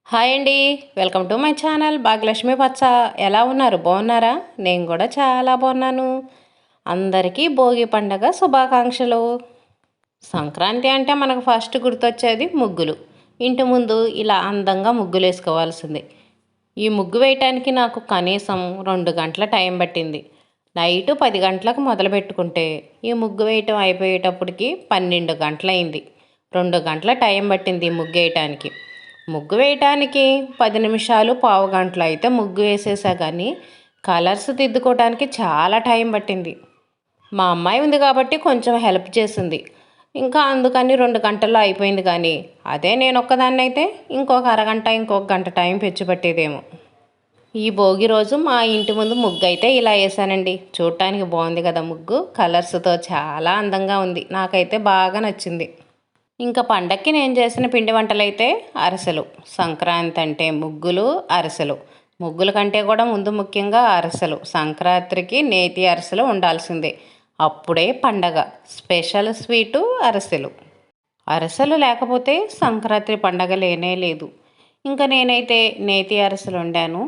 Hi అండి. Welcome to my channel Bhagyalakshmi పచ్చ. ఎలా ఉన్నారు? బాగున్నారా? నేను కూడా చాలా బాగున్నాను. అందరికీ భోగి పండగ శుభాకాంక్షలు. సంక్రాంతి అంటే మనకు ఫస్ట్ గుర్తొచ్చేది ముగ్గులు. ఇంటి ముందు ఇలా అందంగా ముగ్గులు వేసుకోవాల్సిందే. ఈ ముగ్గు వేయటానికి నాకు కనీసం 2 గంటల టైం పట్టింది. నైటు 10 గంటలకు మొదలు పెట్టుకుంటే ఈ ముగ్గు వేయటం అయిపోయేటప్పటికి 12 గంటలైంది. 2 గంటల టైం పట్టింది ఈ ముగ్గు వేయటానికి. ముగ్గు వేయటానికి 10 నిమిషాలు పావు గంటలు అయితే ముగ్గు వేసేసా, కానీ కలర్స్ దిద్దుకోవడానికి చాలా టైం పట్టింది. మా అమ్మాయి ఉంది కాబట్టి కొంచెం హెల్ప్ చేసింది. ఇంకా అందుకని 2 గంటల్లో అయిపోయింది. కానీ అదే నేను ఒక్కదాన్ని అయితే ఇంకొక అరగంట ఇంకొక గంట టైం పెంచిపట్టేదేమో. ఈ భోగి రోజు మా ఇంటి ముందు ముగ్గు అయితే ఇలా వేసానండి. చూడటానికి బాగుంది కదా ముగ్గు, కలర్స్తో చాలా అందంగా ఉంది. నాకైతే బాగా నచ్చింది. ఇంకా పండక్కి నేను చేసిన పిండి వంటలైతే అరిసెలు. సంక్రాంతి అంటే ముగ్గులు, అరిసెలు. ముగ్గుల కంటే కూడా ముందు ముఖ్యంగా అరిసెలు. సంక్రాంతికి నేతి అరిసెలు ఉండాల్సిందే, అప్పుడే పండగ. స్పెషల్ స్వీటు అరిసెలు. అరిసెలు లేకపోతే సంక్రాంతి పండగ లేనే లేదు. ఇంకా నేనైతే నేతి అరిసెలు వండాను.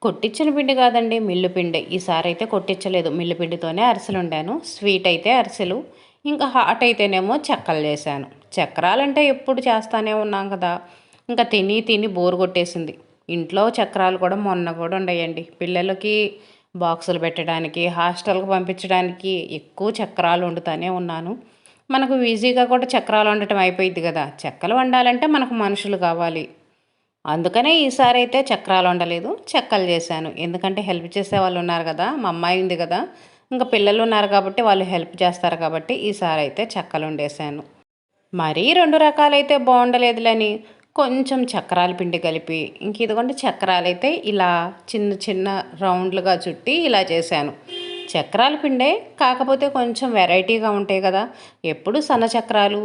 కొట్టించిన పిండి కాదండి, మిల్లు పిండి. ఈసారి అయితే కొట్టించలేదు, మిల్లు పిండితోనే అరిసెలు వండాను. స్వీట్ అయితే అరిసెలు, ఇంకా హాట్ అయితేనేమో చెక్కలు చేశాను. చక్రాలంటే ఎప్పుడు చేస్తానే ఉన్నాం కదా, ఇంకా తిని తిని బోరు కొట్టేసింది. ఇంట్లో చక్రాలు కూడా మొన్న కూడా ఉండయండి. పిల్లలకి బాక్సులు పెట్టడానికి, హాస్టల్కి పంపించడానికి ఎక్కువ చక్రాలు వండుతూనే ఉన్నాను. మనకు ఈజీగా కూడా చక్రాలు వండటం అయిపోయింది కదా. చెక్కలు వండాలంటే మనకు మనుషులు కావాలి. అందుకనే ఈసారి అయితే చక్రాలు వండలేదు, చెక్కలు చేశాను. ఎందుకంటే హెల్ప్ చేసే వాళ్ళు ఉన్నారు కదా, మా అమ్మాయి ఉంది కదా, ఇంకా పిల్లలు ఉన్నారు కాబట్టి వాళ్ళు హెల్ప్ చేస్తారు కాబట్టి ఈసారి అయితే చెక్కలు వండేసాను. మరీ 2 రకాలైతే బాగుండలేదులని కొంచెం చక్రాల పిండి కలిపి, ఇంక ఇదిగోండి చక్రాలు అయితే ఇలా చిన్న చిన్న రౌండ్లుగా చుట్టి ఇలా చేశాను. చక్రాల పిండే, కాకపోతే కొంచెం వెరైటీగా ఉంటాయి కదా. ఎప్పుడు సన్న చక్రాలు,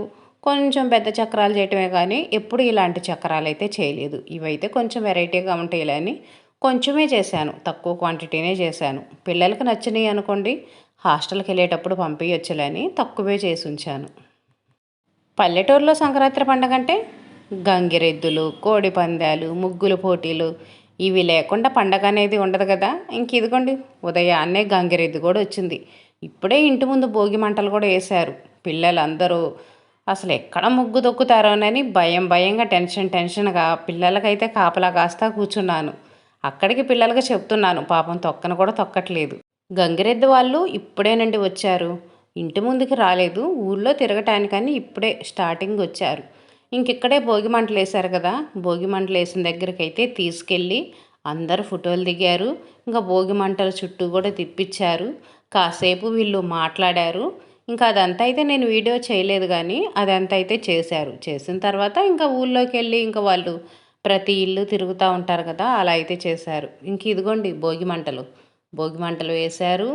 కొంచెం పెద్ద చక్రాలు చేయటమే కానీ ఎప్పుడు ఇలాంటి చక్రాలు అయితే చేయలేదు. ఇవైతే కొంచెం వెరైటీగా ఉంటాయి అని కొంచెమే చేశాను, తక్కువ క్వాంటిటీనే చేశాను. పిల్లలకు నచ్చినాయి అనుకోండి, హాస్టల్కి వెళ్ళేటప్పుడు పంపించవచ్చులని తక్కువే చేసి ఉంచాను. పల్లెటూరులో సంక్రాంతి పండగ అంటే గంగిరెద్దులు, కోడి పందాలు, ముగ్గుల పోటీలు, ఇవి లేకుండా పండగ అనేది ఉండదు కదా. ఇంక ఇదిగోండి ఉదయాన్నే గంగిరెద్దు కూడా వచ్చింది. ఇప్పుడే ఇంటి ముందు భోగి మంటలు కూడా వేశారు. పిల్లలందరూ అసలు ఎక్కడ ముగ్గు దొక్కుతారోనని భయం భయంగా టెన్షన్గా పిల్లలకైతే కాపలా కాస్తా కూర్చున్నాను. అక్కడికి పిల్లలకి చెప్తున్నాను, పాపం తొక్కను కూడా తొక్కట్లేదు. గంగిరెద్దు వాళ్ళు ఇప్పుడేనండి వచ్చారు, ఇంటి ముందుకి రాలేదు. ఊళ్ళో తిరగటానికని ఇప్పుడే స్టార్టింగ్ వచ్చారు. ఇంకిక్కడే భోగి మంటలు వేశారు కదా, భోగి మంటలు వేసిన దగ్గరికి అయితే తీసుకెళ్ళి అందరూ ఫోటోలు దిగారు. ఇంకా భోగి మంటల చుట్టూ కూడా తిప్పించారు. కాసేపు వీళ్ళు మాట్లాడారు. ఇంకా అదంతా అయితే నేను వీడియో చేయలేదు, కానీ అదంతా అయితే చేశారు. చేసిన తర్వాత ఇంకా ఊళ్ళోకి వెళ్ళి ఇంకా వాళ్ళు ప్రతి ఇల్లు తిరుగుతూ ఉంటారు కదా, అలా అయితే చేశారు. ఇంక ఇదిగోండి భోగి మంటలు వేశారు.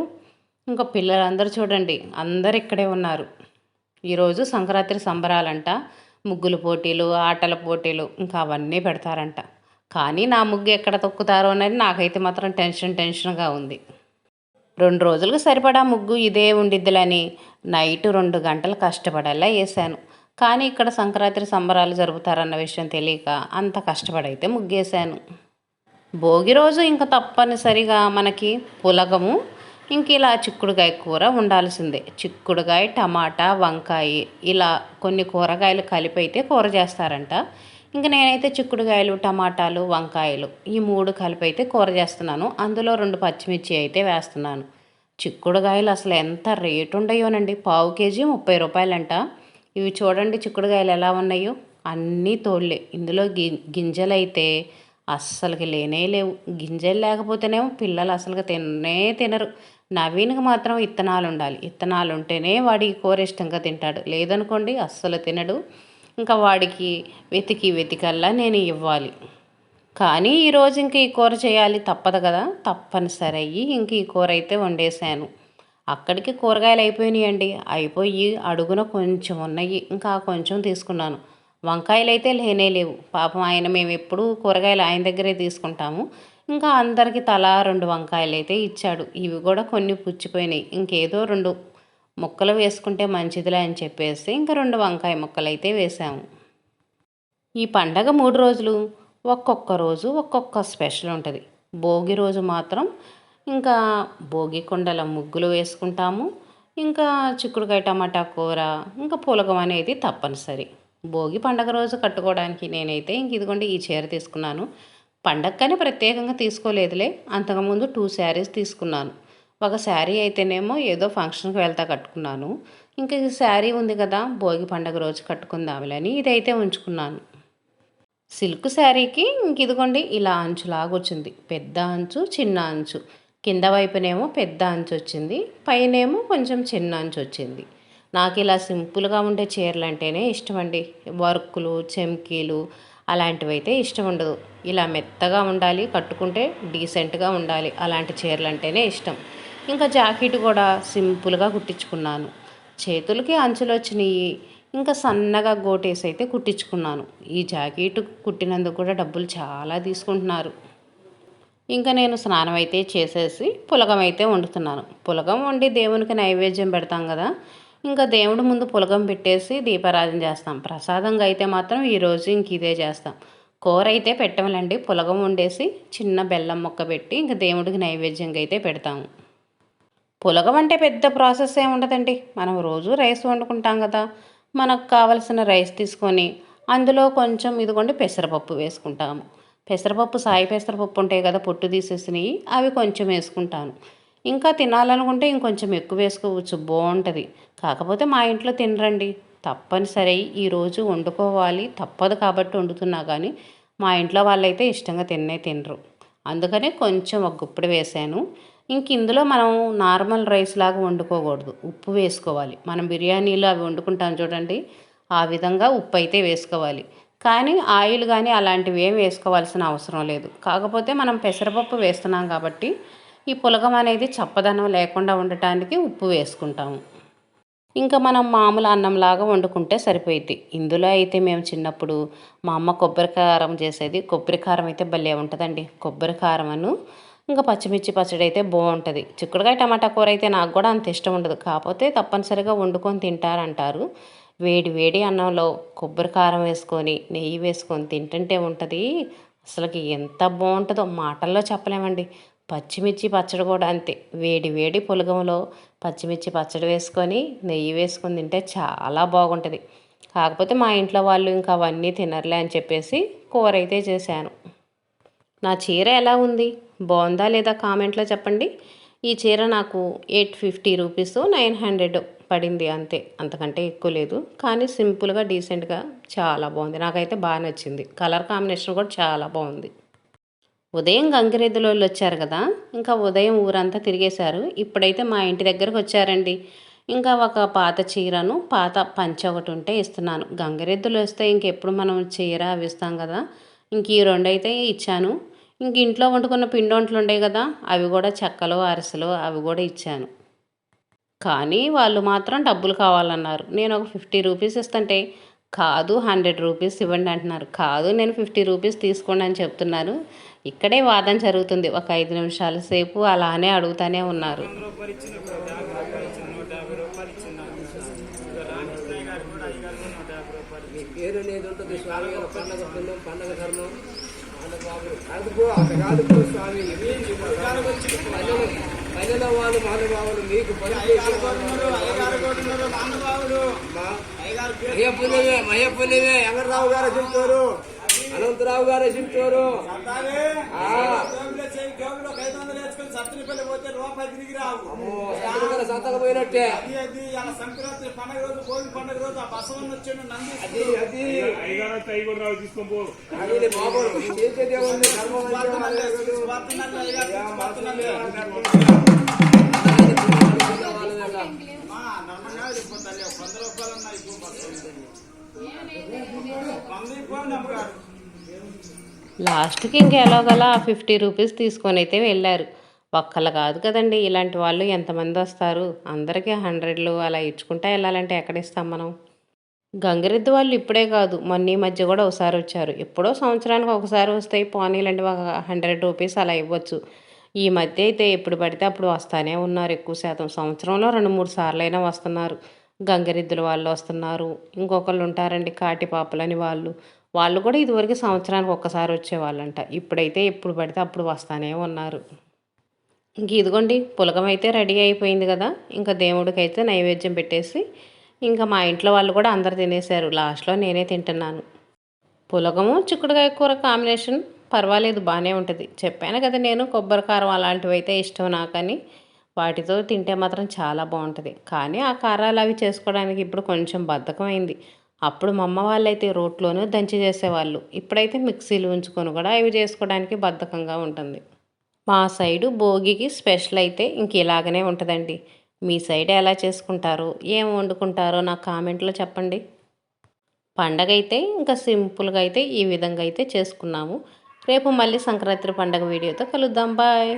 ఇంకా పిల్లలందరూ చూడండి, అందరు ఇక్కడే ఉన్నారు. ఈరోజు సంక్రాంతి సంబరాలంట. ముగ్గుల పోటీలు, ఆటల పోటీలు, ఇంకా అవన్నీ పెడతారంట. కానీ నా ముగ్గు ఎక్కడ తొక్కుతారో అనేది నాకైతే మాత్రం టెన్షన్గా ఉంది. 2 రోజులకు సరిపడా ముగ్గు ఇదే ఉండిద్దిలని నైటు 2 గంటలు కష్టపడేలా వేసాను. కానీ ఇక్కడ సంక్రాంతి సంబరాలు జరుపుతారన్న విషయం తెలియక అంత కష్టపడైతే ముగ్గేశాను. భోగి రోజు ఇంకా తప్పనిసరిగా మనకి పులగము, ఇంక ఇలా చిక్కుడుకాయ కూర ఉండాల్సిందే. చిక్కుడుకాయ, టమాటా, వంకాయ, ఇలా కొన్ని కూరగాయలు కలిపి అయితే కూర చేస్తారంట. ఇంక నేనైతే చిక్కుడుకాయలు, టమాటాలు, వంకాయలు ఈ 3 కలిపి అయితే కూర చేస్తున్నాను. అందులో 2 పచ్చిమిర్చి అయితే వేస్తున్నాను. చిక్కుడుకాయలు అసలు ఎంత రేటు ఉండయోనండి, పావు కేజీ 30 రూపాయలంట. ఇవి చూడండి చిక్కుడుకాయలు ఎలా ఉన్నాయో, అన్నీ తోళ్ళే. ఇందులో గింజలైతే అస్సలకి లేనే లేవు. గింజలు లేకపోతేనేమో పిల్లలు అసలుగా తినరు. నవీన్కి మాత్రం ఇత్తనాలు ఉండాలి. ఇత్తనాలు ఉంటేనే వాడి కూర ఇష్టంగా తింటాడు, లేదనుకోండి అస్సలు తినడు. ఇంకా వాడికి వెతికల్లా నేను ఇవ్వాలి. కానీ ఈరోజు ఇంక ఈ కూర చేయాలి, తప్పదు కదా, తప్పనిసరి అయ్యి ఇంక ఈ కూర అయితే వండేసాను. అక్కడికి కూరగాయలు అయిపోయినాయండి. అయిపోయి అడుగున కొంచెం ఉన్నాయి, ఇంకా కొంచెం తీసుకున్నాను. వంకాయలు అయితే లేనే లేవు. పాపం ఆయన, మేము ఎప్పుడు కూరగాయలు ఆయన దగ్గరే తీసుకుంటాము. ఇంకా అందరికీ తలా 2 వంకాయలు అయితే ఇచ్చాడు. ఇవి కూడా కొన్ని పుచ్చిపోయినాయి. ఇంకేదో 2 ముక్కలు వేసుకుంటే మంచిదిలే అని చెప్పేసి ఇంకా 2 వంకాయ ముక్కలు అయితే వేసాము. ఈ పండగ 3 రోజులు ఒక్కొక్క రోజు ఒక్కొక్క స్పెషల్ ఉంటుంది. భోగి రోజు మాత్రం ఇంకా భోగి కుండల ముగ్గులు వేసుకుంటాము. ఇంకా చిక్కుడుకాయ టమాటా కూర, ఇంకా పులగం అనేది తప్పనిసరి. భోగి పండగ రోజు కట్టుకోవడానికి నేనైతే ఇంక ఇదిగోండి ఈ చీర తీసుకున్నాను. పండగకని ప్రత్యేకంగా తీసుకోలేదులే, అంతకుముందు 2 శారీస్ తీసుకున్నాను. ఒక శారీ అయితేనేమో ఏదో ఫంక్షన్కి వెళ్తా కట్టుకున్నాను. ఇంకా ఈ శారీ ఉంది కదా, భోగి పండగ రోజు కట్టుకుందాములని ఇదైతే ఉంచుకున్నాను. సిల్క్ శారీకి ఇంక ఇదిగోండి ఇలా అంచులాగా వచ్చింది. పెద్ద అంచు, చిన్న అంచు. కింద వైపునేమో పెద్ద అంచు వచ్చింది, పైనేమో కొంచెం చిన్న అంచు వచ్చింది. నాకు ఇలా సింపుల్గా ఉండే చీరలు అంటేనే ఇష్టం అండి. వర్కులు, చెమ్కీలు అలాంటివి అయితే ఇష్టం ఉండదు. ఇలా మెత్తగా ఉండాలి, కట్టుకుంటే డీసెంట్గా ఉండాలి, అలాంటి చీరలు అంటేనే ఇష్టం. ఇంకా జాకెట్ కూడా సింపుల్గా కుట్టించుకున్నాను. చేతులకి అంచులు వచ్చినాయి. ఇంకా సన్నగా గోటేసి అయితే కుట్టించుకున్నాను. ఈ జాకెట్ కుట్టినందుకు కూడా డబ్బులు చాలా తీసుకుంటున్నారు. ఇంకా నేను స్నానం అయితే చేసేసి పులగం అయితే వండుతున్నాను. పులగం వండి దేవునికి నైవేద్యం పెడతాం కదా, ఇంకా దేవుడి ముందు పులగం పెట్టేసి దీపారాధన చేస్తాం. ప్రసాదంగా అయితే మాత్రం ఈరోజు ఇంక ఇదే చేస్తాం. కూర అయితే పెట్టమలండి, పులగం వండేసి చిన్న బెల్లం ముక్క పెట్టి ఇంకా దేవుడికి నైవేద్యంగా అయితే పెడతాము. పులగం అంటే పెద్ద ప్రాసెస్ ఏమి ఉండదండి. మనం రోజు రైస్ వండుకుంటాం కదా, మనకు కావలసిన రైస్ తీసుకొని అందులో కొంచెం ఇదిగోండి పెసరపప్పు వేసుకుంటాము. పెసరపప్పు సాయి పెసరపప్పు ఉంటాయి కదా, పొట్టు తీసేసినవి, అవి కొంచెం వేసుకుంటాను. ఇంకా తినాలనుకుంటే ఇంకొంచెం ఎక్కువ వేసుకోవచ్చు, బాగుంటుంది. కాకపోతే మా ఇంట్లో తినరండి. తప్పనిసరి ఈరోజు వండుకోవాలి, తప్పదు కాబట్టి వండుతున్నా, కానీ మా ఇంట్లో వాళ్ళైతే ఇష్టంగా తినరు. అందుకనే కొంచెం ఒక గుప్పెడు వేసాను. ఇంక ఇందులో మనం నార్మల్ రైస్ లాగా వండుకోకూడదు, ఉప్పు వేసుకోవాలి. మనం బిర్యానీలో అవి వండుకుంటాం చూడండి, ఆ విధంగా ఉప్పు అయితే వేసుకోవాలి. కానీ ఆయిల్ కానీ అలాంటివి ఏం వేసుకోవాల్సిన అవసరం లేదు. కాకపోతే మనం పెసరపప్పు వేస్తున్నాం కాబట్టి ఈ పులగం అనేది చప్పదనం లేకుండా ఉండటానికి ఉప్పు వేసుకుంటాము. ఇంకా మనం మామూలు అన్నంలాగా వండుకుంటే సరిపోయిద్ది. ఇందులో అయితే మేము చిన్నప్పుడు మా అమ్మ కొబ్బరి కారం చేసేది. కొబ్బరి కారం అయితే భలే ఉంటుందండి. కొబ్బరి కారమును ఇంకా పచ్చిమిర్చి పచ్చడి అయితే బాగుంటుంది. చిక్కుడుకాయ టమాటా కూర అయితే నాకు కూడా అంత ఇష్టం ఉండదు, కాకపోతే తప్పనిసరిగా వండుకొని తింటారంటారు. వేడి వేడి అన్నంలో కొబ్బరి కారం వేసుకొని నెయ్యి వేసుకొని తింటుంటే ఉంటుంది, అసలుకి ఎంత బాగుంటుందో మాటల్లో చెప్పలేమండి. పచ్చిమిర్చి పచ్చడి కూడా అంతే, వేడి వేడి పులగంలో పచ్చిమిర్చి పచ్చడి వేసుకొని నెయ్యి వేసుకొని తింటే చాలా బాగుంటుంది. కాకపోతే మా ఇంట్లో వాళ్ళు ఇంకా అవన్నీ తినర్లే అని చెప్పేసి కూర అయితే చేశాను. నా చీర ఎలా ఉంది, బాగుందా లేదా కామెంట్లో చెప్పండి. ఈ చీర నాకు 850 రూపీస్ 900 పడింది అంతే, అంతకంటే ఎక్కువ లేదు. కానీ సింపుల్గా డీసెంట్గా చాలా బాగుంది, నాకైతే బాగా నచ్చింది. కలర్ కాంబినేషన్ కూడా చాలా బాగుంది. ఉదయం గంగిరెద్దులు వాళ్ళు వచ్చారు కదా, ఇంకా ఉదయం ఊరంతా తిరిగేశారు. ఇప్పుడైతే మా ఇంటి దగ్గరకు వచ్చారండి. ఇంకా ఒక పాత చీరను పాత పంచ ఒకటి ఉంటే ఇస్తున్నాను. గంగిరెద్దులు వస్తే ఇంకెప్పుడు మనం చీర అవి ఇస్తాం కదా, ఇంక ఈ రెండు అయితే ఇచ్చాను. ఇంక ఇంట్లో వండుకున్న పిండొంట్లు ఉండే కదా, అవి కూడా చెక్కలు అరిసెలు అవి కూడా ఇచ్చాను. కానీ వాళ్ళు మాత్రం డబ్బులు కావాలన్నారు. నేను ఒక 50 రూపీస్ ఇస్తుంటే కాదు 100 రూపీస్ ఇవ్వండి అంటున్నారు. కాదు నేను 50 రూపీస్ తీసుకోండి అని చెప్తున్నాను. ఇక్కడే వాదన జరుగుతుంది. ఒక 5 నిమిషాల సేపు అలానే అడుగుతూనే ఉన్నారు. వాళ్ళు మహానుభావులు మీకు మహపుణ్యమే వెంకటరావు గారు చెప్తారు, అనంతరావు గారు చెప్తారు. సంతకం పోయినట్టే సంక్రాంతి పండుగ రోజు భోగి పండుగ రోజు ఆ బసవన్న వచ్చాడు నంది అది బాబు చేసేదే ఉంది. లాస్ట్కి ఇంక ఎలాగలా 50 రూపీస్ తీసుకొని అయితే వెళ్ళారు. ఒక్కళ్ళు కాదు కదండి, ఇలాంటి వాళ్ళు ఎంతమంది వస్తారు. అందరికీ 100లు అలా ఇచ్చుకుంటా వెళ్ళాలంటే ఎక్కడ ఇస్తాం మనం. గంగిరెద్దు వాళ్ళు ఇప్పుడే కాదు, మొన్న ఈ మధ్య కూడా ఒకసారి వచ్చారు. ఎప్పుడో సంవత్సరానికి ఒకసారి వస్తాయి పోనీలంటే ఒక 100 రూపీస్ అలా ఇవ్వచ్చు. ఈ మధ్య అయితే ఎప్పుడు పడితే అప్పుడు వస్తానే ఉన్నారు. ఎక్కువ శాతం సంవత్సరంలో 2-3 సార్లు అయినా వస్తున్నారు. గంగిరెద్దుల వాళ్ళు వస్తున్నారు. ఇంకొకళ్ళు ఉంటారండి కాటిపాపలని, వాళ్ళు కూడా ఇదివరకు సంవత్సరానికి ఒక్కసారి వచ్చేవాళ్ళంట. ఇప్పుడైతే ఎప్పుడు పడితే అప్పుడు వస్తానే ఉన్నారు. ఇంక ఇదిగోండి పులగం అయితే రెడీ అయిపోయింది కదా. ఇంకా దేవుడికైతే నైవేద్యం పెట్టేసి ఇంకా మా ఇంట్లో వాళ్ళు కూడా అందరు తినేశారు. లాస్ట్లో నేనే తింటున్నాను. పులగము చిక్కుడుకాయ కూర కాంబినేషన్ పర్వాలేదు, బాగానే ఉంటుంది. చెప్పాను కదా నేను కొబ్బరి కారం అలాంటివి అయితే ఇష్టం నాకని. వాటితో తింటే మాత్రం చాలా బాగుంటుంది. కానీ ఆ కారాలు అవి చేసుకోవడానికి ఇప్పుడు కొంచెం బద్ధకం అయింది. అప్పుడు మా అమ్మ వాళ్ళైతే రోట్లోనూ దంచి చేసేవాళ్ళు. ఇప్పుడైతే మిక్సీలు ఉంచుకొని కూడా ఇవి చేసుకోవడానికి బద్ధకంగా ఉంటుంది. మా సైడు భోగికి స్పెషల్ అయితే ఇంక ఇలాగనే ఉంటుందండి. మీ సైడ్ ఎలా చేసుకుంటారో ఏం వండుకుంటారో నాకు కామెంట్లో చెప్పండి. పండగ అయితే ఇంకా సింపుల్గా అయితే ఈ విధంగా అయితే చేసుకున్నాము. రేపు మళ్ళీ సంక్రాంతి పండగ వీడియోతో కలుద్దాం. బాయ్.